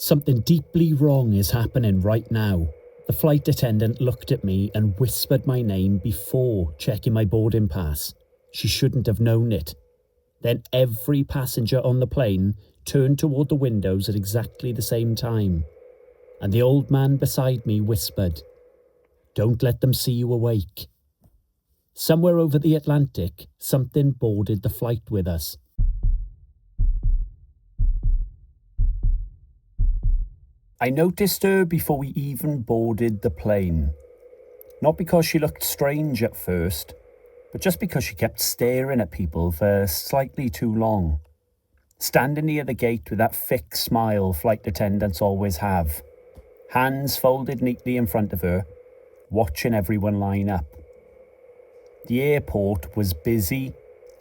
Something deeply wrong is happening right now. The flight attendant looked at me and whispered my name before checking my boarding pass. She shouldn't have known it. Then every passenger on the plane turned toward the windows at exactly the same time. And the old man beside me whispered, "Don't let them see you awake." Somewhere over the Atlantic, something boarded the flight with us. I noticed her before we even boarded the plane. Not because she looked strange at first, but just because she kept staring at people for slightly too long. Standing near the gate with that fixed smile flight attendants always have. Hands folded neatly in front of her, watching everyone line up. The airport was busy,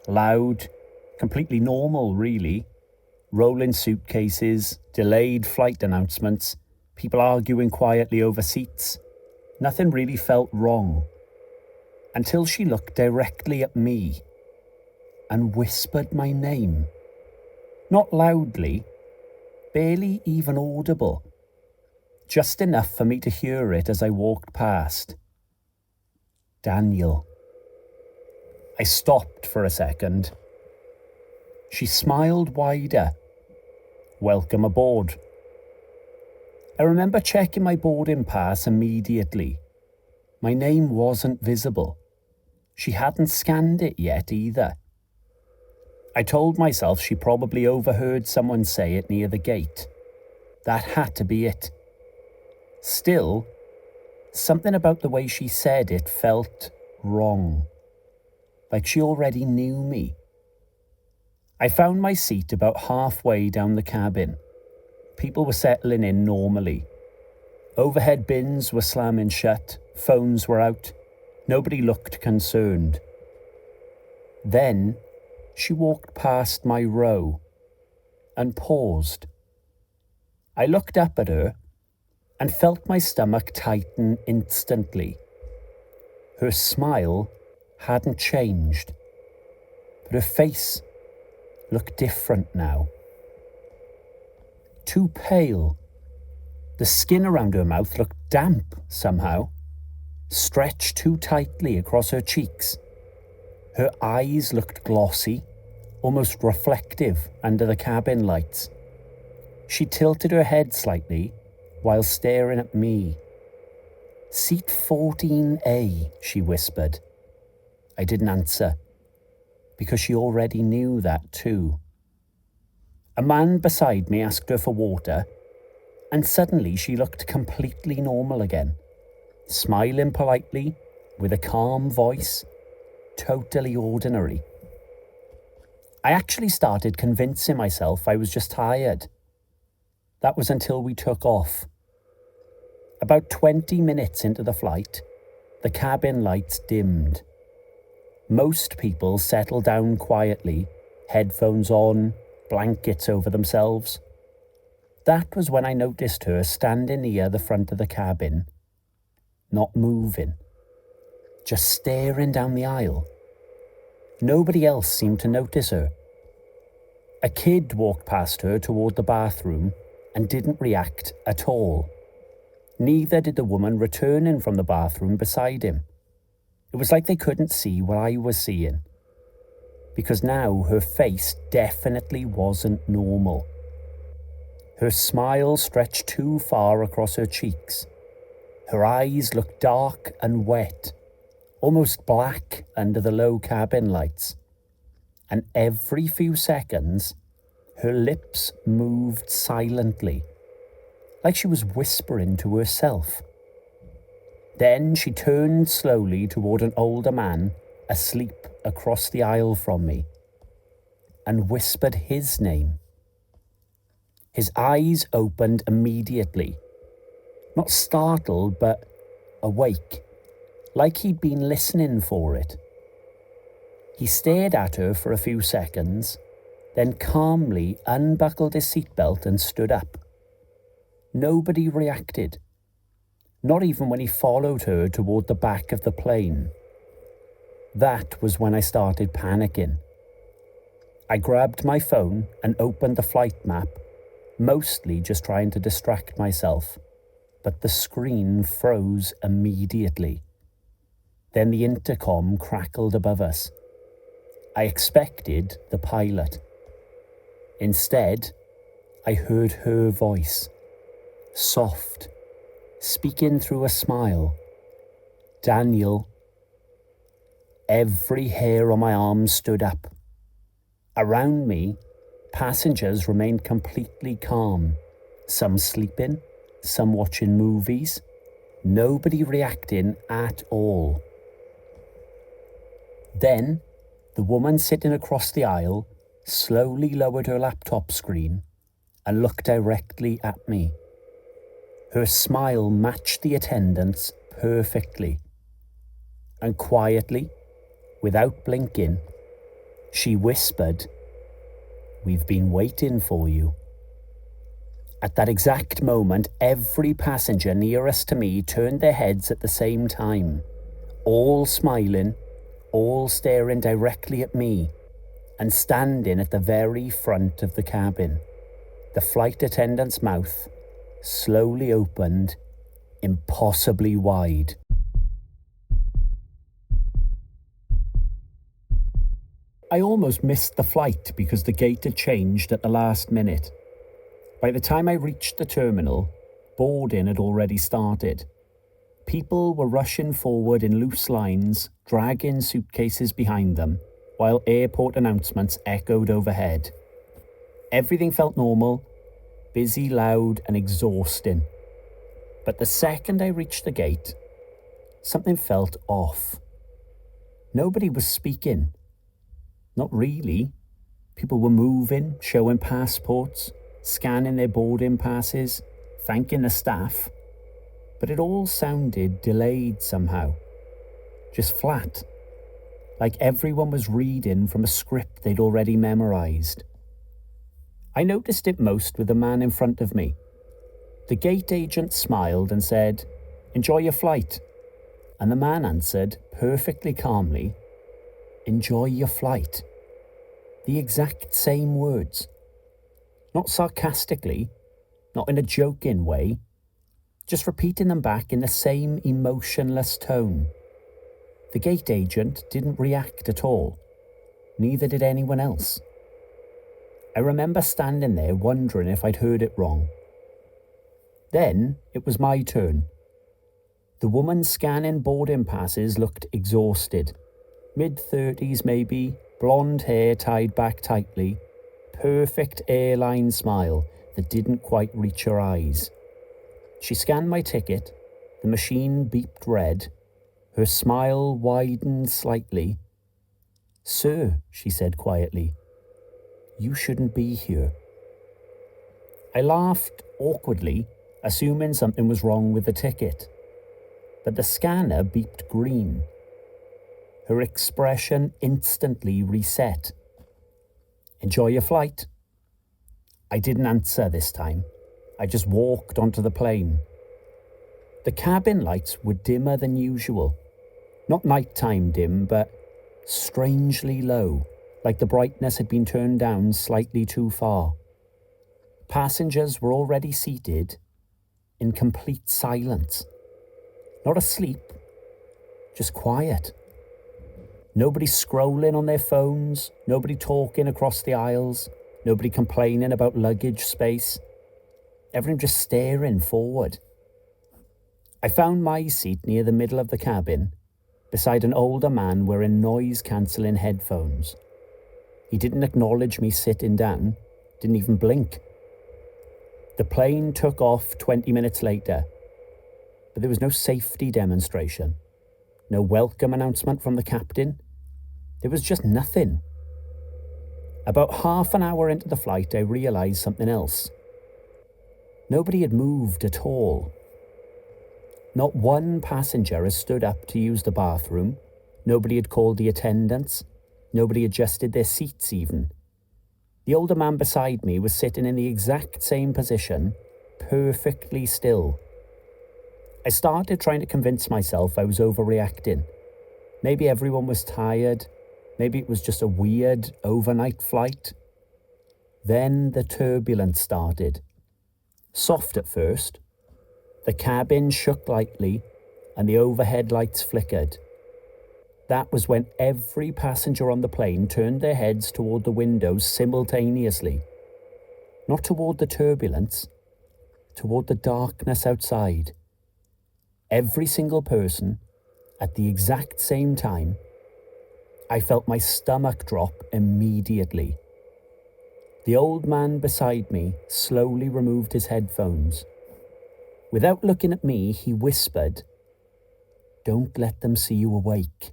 loud, completely normal really. Rolling suitcases, delayed flight announcements, people arguing quietly over seats. Nothing really felt wrong. Until she looked directly at me and whispered my name. Not loudly, barely even audible. Just enough for me to hear it as I walked past. Daniel. I stopped for a second. She smiled wider. Welcome aboard. I remember checking my boarding pass immediately. My name wasn't visible. She hadn't scanned it yet either. I told myself she probably overheard someone say it near the gate. That had to be it. Still, something about the way she said it felt wrong. Like she already knew me. I found my seat about halfway down the cabin. People were settling in normally. Overhead bins were slamming shut, phones were out. Nobody looked concerned. Then she walked past my row and paused. I looked up at her and felt my stomach tighten instantly. Her smile hadn't changed, but her face looked different now. Too pale. The skin around her mouth looked damp somehow, stretched too tightly across her cheeks. Her eyes looked glossy, almost reflective under the cabin lights. She tilted her head slightly while staring at me. "Seat 14A, she whispered. I didn't answer, because she already knew that too. A man beside me asked her for water, and suddenly she looked completely normal again, smiling politely, with a calm voice, totally ordinary. I actually started convincing myself I was just tired. That was until we took off. About 20 minutes into the flight, the cabin lights dimmed. Most people settled down quietly, headphones on, blankets over themselves. That was when I noticed her standing near the front of the cabin, not moving, just staring down the aisle. Nobody else seemed to notice her. A kid walked past her toward the bathroom and didn't react at all. Neither did the woman returning from the bathroom beside him. It was like they couldn't see what I was seeing, because now her face definitely wasn't normal. Her smile stretched too far across her cheeks. Her eyes looked dark and wet, almost black under the low cabin lights. And every few seconds, her lips moved silently, like she was whispering to herself. Then she turned slowly toward an older man asleep across the aisle from me and whispered his name. His eyes opened immediately, not startled but awake, like he'd been listening for it. He stared at her for a few seconds, then calmly unbuckled his seatbelt and stood up. Nobody reacted. Not even when he followed her toward the back of the plane. That was when I started panicking. I grabbed my phone and opened the flight map, mostly just trying to distract myself, but the screen froze immediately. Then the intercom crackled above us. I expected the pilot. Instead, I heard her voice, soft, speaking through a smile. "Daniel." Every hair on my arm stood up. Around me, passengers remained completely calm, some sleeping, some watching movies, nobody reacting at all. Then, the woman sitting across the aisle slowly lowered her laptop screen and looked directly at me. Her smile matched the attendants perfectly. And quietly, without blinking, she whispered, "We've been waiting for you." At that exact moment, every passenger nearest to me turned their heads at the same time, all smiling, all staring directly at me, and standing at the very front of the cabin. The flight attendant's mouth slowly opened, impossibly wide. I almost missed the flight because the gate had changed at the last minute. By the time I reached the terminal, boarding had already started. People were rushing forward in loose lines, dragging suitcases behind them, while airport announcements echoed overhead. Everything felt normal, busy, loud, and exhausting. But the second I reached the gate, something felt off. Nobody was speaking. Not really. People were moving, showing passports, scanning their boarding passes, thanking the staff. But it all sounded delayed somehow. Just flat. Like everyone was reading from a script they'd already memorized. I noticed it most with the man in front of me. The gate agent smiled and said, "Enjoy your flight." And the man answered, perfectly calmly, "Enjoy your flight." The exact same words. Not sarcastically, not in a joking way, just repeating them back in the same emotionless tone. The gate agent didn't react at all. Neither did anyone else. I remember standing there wondering if I'd heard it wrong. Then it was my turn. The woman scanning boarding passes looked exhausted. Mid-30s maybe, blonde hair tied back tightly, perfect airline smile that didn't quite reach her eyes. She scanned my ticket, the machine beeped red, her smile widened slightly. "Sir," she said quietly, "you shouldn't be here." I laughed awkwardly, assuming something was wrong with the ticket. But the scanner beeped green. Her expression instantly reset. "Enjoy your flight." I didn't answer this time. I just walked onto the plane. The cabin lights were dimmer than usual. Not nighttime dim, but strangely low, like the brightness had been turned down slightly too far. Passengers were already seated in complete silence. Not asleep, just quiet. Nobody scrolling on their phones, nobody talking across the aisles, nobody complaining about luggage space. Everyone just staring forward. I found my seat near the middle of the cabin, beside an older man wearing noise-cancelling headphones. He didn't acknowledge me sitting down, didn't even blink. The plane took off 20 minutes later, but there was no safety demonstration, no welcome announcement from the captain. There was just nothing. About half an hour into the flight, I realised something else. Nobody had moved at all. Not one passenger had stood up to use the bathroom. Nobody had called the attendants. Nobody adjusted their seats even. The older man beside me was sitting in the exact same position, perfectly still. I started trying to convince myself I was overreacting. Maybe everyone was tired. Maybe it was just a weird overnight flight. Then the turbulence started. Soft at first. The cabin shook lightly and the overhead lights flickered. That was when every passenger on the plane turned their heads toward the windows simultaneously. Not toward the turbulence, toward the darkness outside. Every single person, at the exact same time. I felt my stomach drop immediately. The old man beside me slowly removed his headphones. Without looking at me, he whispered, "Don't let them see you awake."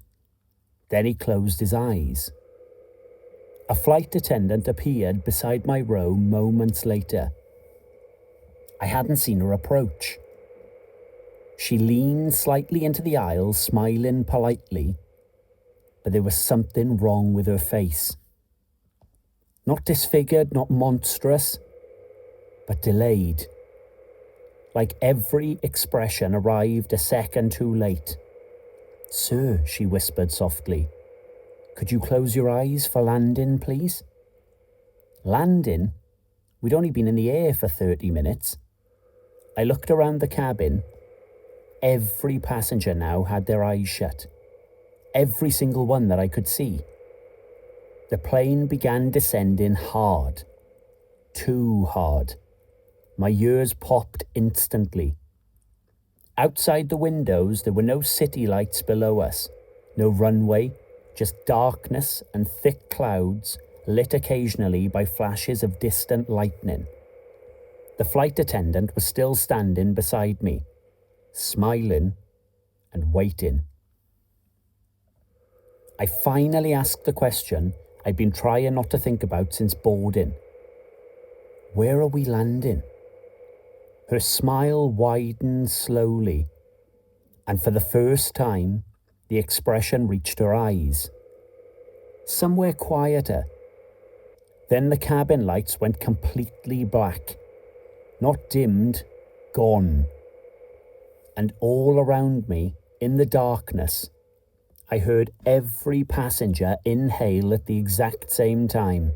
Then he closed his eyes. A flight attendant appeared beside my row moments later. I hadn't seen her approach. She leaned slightly into the aisle, smiling politely, but there was something wrong with her face. Not disfigured, not monstrous, but delayed. Like every expression arrived a second too late. "Sir," she whispered softly, "could you close your eyes for landing, please?" Landing? We'd only been in the air for 30 minutes. I looked around the cabin. Every passenger now had their eyes shut. Every single one that I could see. The plane began descending hard. Too hard. My ears popped instantly. Outside the windows, there were no city lights below us, no runway, just darkness and thick clouds lit occasionally by flashes of distant lightning. The flight attendant was still standing beside me, smiling and waiting. I finally asked the question I'd been trying not to think about since boarding. Where are we landing? Her smile widened slowly, and for the first time, the expression reached her eyes. Somewhere quieter. Then the cabin lights went completely black. Not dimmed, gone. And all around me, in the darkness, I heard every passenger inhale at the exact same time.